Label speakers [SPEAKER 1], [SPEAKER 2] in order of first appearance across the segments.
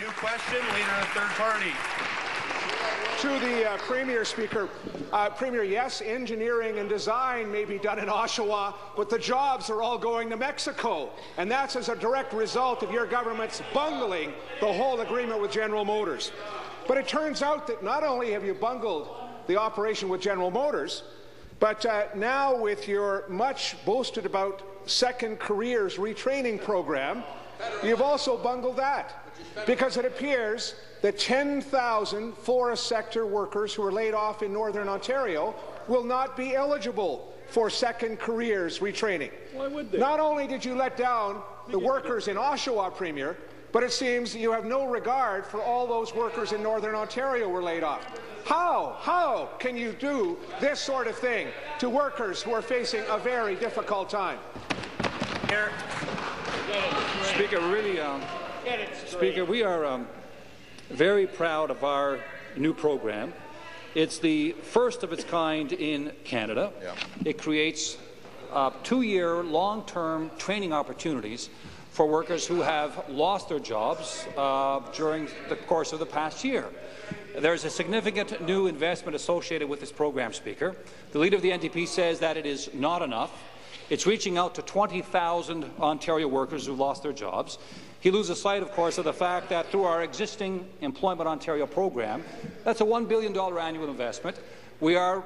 [SPEAKER 1] New question, Leader of the Third Party.
[SPEAKER 2] To the Premier, Speaker. Premier, yes, engineering and design may be done in Oshawa, but the jobs are all going to Mexico. And that's as a direct result of your government's bungling the whole agreement with General Motors. But it turns out that not only have you bungled the operation with General Motors, but now with your much boasted about second careers retraining program, you've also bungled that, because it appears that 10,000 forest sector workers who are laid off in Northern Ontario will not be eligible for second careers retraining.
[SPEAKER 3] Why would they?
[SPEAKER 2] Not only did you let down the workers in Oshawa, Premier, but it seems you have no regard for all those workers in Northern Ontario who were laid off. How can you do this sort of thing to workers who are facing a very difficult time?
[SPEAKER 1] Here.
[SPEAKER 3] Speaker, Speaker, we are very proud of our new program. It's the first of its kind in Canada. Yeah. It creates 2-year long-term training opportunities for workers who have lost their jobs during the course of the past year. There's a significant new investment associated with this program, Speaker. The Leader of the NDP says that it is not enough. It's reaching out to 20,000 Ontario workers who lost their jobs. He loses sight, of course, of the fact that through our existing Employment Ontario program, that's a $1 billion annual investment. We are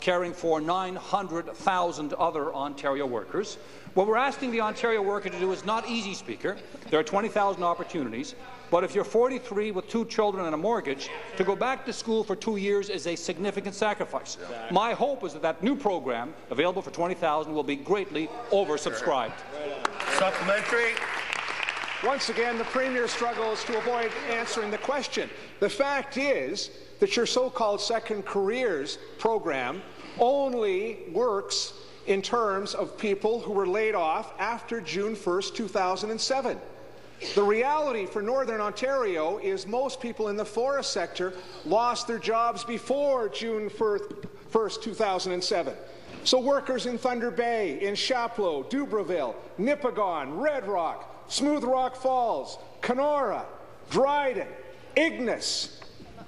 [SPEAKER 3] caring for 900,000 other Ontario workers. What we're asking the Ontario worker to do is not easy, Speaker. There are 20,000 opportunities, but if you're 43 with 2 children and a mortgage, to go back to school for 2 years is a significant sacrifice. Exactly. My hope is that that new program, available for 20,000, will be greatly oversubscribed.
[SPEAKER 1] Supplementary.
[SPEAKER 2] Once again, the Premier struggles to avoid answering the question. The fact is that your so-called second careers program only works in terms of people who were laid off after June 1st, 2007. The reality for Northern Ontario is most people in the forest sector lost their jobs before June 1st, 2007. So workers in Thunder Bay, in Chapleau, Dubreuilville, Nipigon, Red Rock, Smooth Rock Falls, Kenora, Dryden, Ignis,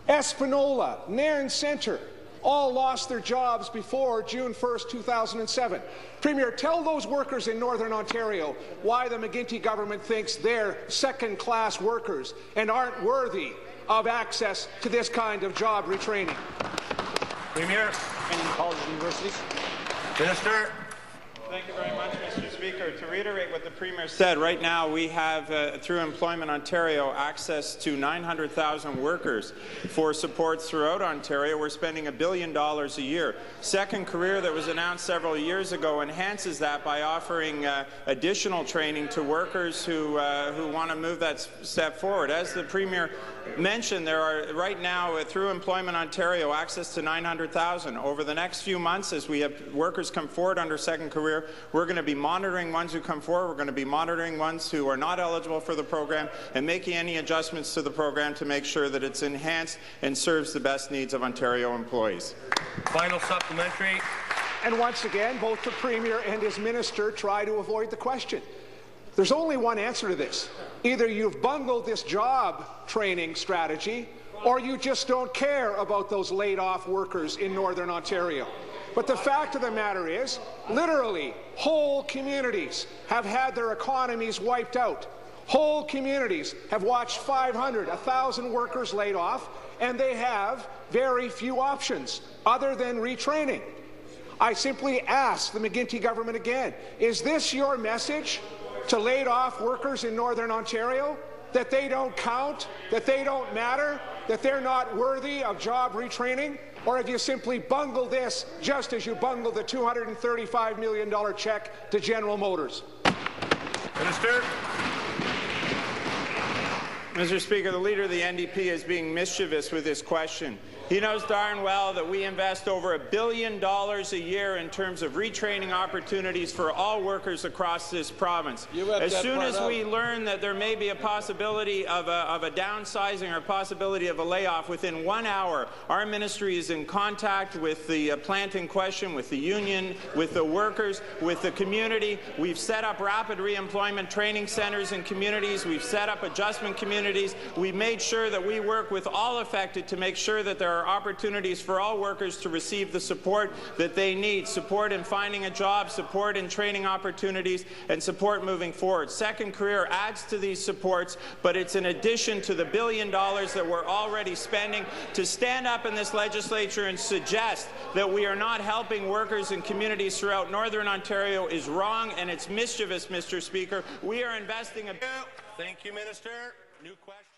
[SPEAKER 2] Espanola, Nairn Centre, all lost their jobs before June 1st, 2007. Premier, tell those workers in Northern Ontario why the McGuinty government thinks they're second-class workers and aren't worthy of access to this kind of job retraining.
[SPEAKER 1] Premier.
[SPEAKER 3] Any colleges and universities?
[SPEAKER 1] Minister.
[SPEAKER 4] Thank you very much, Mr. Speaker. To reiterate what the Premier said, right now we have, through Employment Ontario, access to 900,000 workers for supports throughout Ontario. We're spending $1 billion a year. Second Career, that was announced several years ago, enhances that by offering additional training to workers who want to move that step forward. As the Premier mentioned, there are right now, through Employment Ontario, access to 900,000. Over the next few months, as we have workers come forward under Second Career, we're going to be monitoring ones who come forward. We're going to be monitoring ones who are not eligible for the program and making any adjustments to the program to make sure that it's enhanced and serves the best needs of Ontario employees.
[SPEAKER 1] Final supplementary.
[SPEAKER 2] And once again, both the Premier and his minister try to avoid the question. There's only one answer to this. Either you've bungled this job training strategy, or you just don't care about those laid-off workers in Northern Ontario. But the fact of the matter is, literally, whole communities have had their economies wiped out. Whole communities have watched 500, 1,000 workers laid off, and they have very few options other than retraining. I simply ask the McGuinty government again, is this your message to laid-off workers in Northern Ontario, that they don't count, that they don't matter, that they're not worthy of job retraining? Or have you simply bungled this just as you bungled the $235 million check to General Motors?
[SPEAKER 1] Minister.
[SPEAKER 4] Mr. Speaker, the Leader of the NDP is being mischievous with this question. He knows darn well that we invest over $1 billion a year in terms of retraining opportunities for all workers across this province. As soon as we learn that there may be a possibility of a downsizing or a possibility of a layoff, within 1 hour, our ministry is in contact with the plant in question, with the union, with the workers, with the community. We've set up rapid re-employment training centres in communities. We've set up adjustment communities. We've made sure that we work with all affected to make sure that there are opportunities for all workers to receive the support that they need, support in finding a job, support in training opportunities, and support moving forward. Second Career adds to these supports, but it's in addition to the $1 billion that we're already spending. To stand up in this legislature and suggest that we are not helping workers in communities throughout Northern Ontario is wrong, and it's mischievous, Mr. Speaker. We are investing a...
[SPEAKER 1] Thank you, Minister. New question.